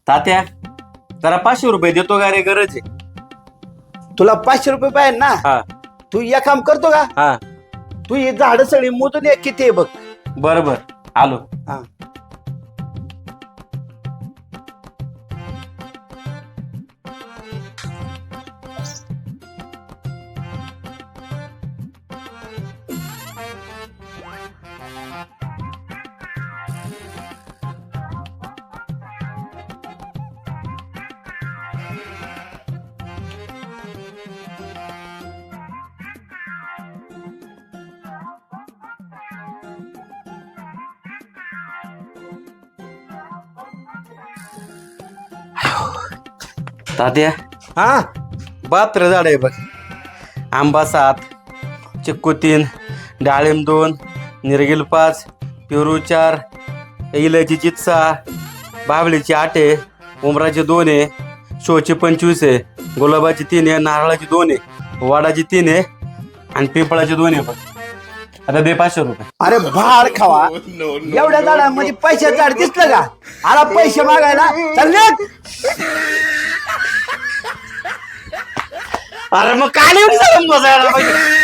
तात्या जरा 500 रुपये देतो का रे, गरज आहे. तुला 500 रुपये पाहिजे ना. हा तू या काम करतो का? हा तू ही झाड सगळी मोजून ये किती आहे बघ. बरं बर आलो. हा. तात्या हा 72 झाड आहे बघ. आंबा 7, चिक्कू 3, डाळिंब 2, निरगिल 5, पेरू 4, इलायचीची 6, बाभळीची 8 आहे, उमराची 2 आहे, शोची 25 आहे, गुलाबाची 3 आहे, नारळाची 2 आहे, वाडाची 3 आहे आणि पिंपळाची 2 आहे बघ. आता दे 500 रुपये. अरे भाड खावा एवढ्या झाडांमध्ये पैशाचं झाड दिसलं का? आला पैसे मागायला चल निघ. अरे मग काय नाही बसायला पाहिजे.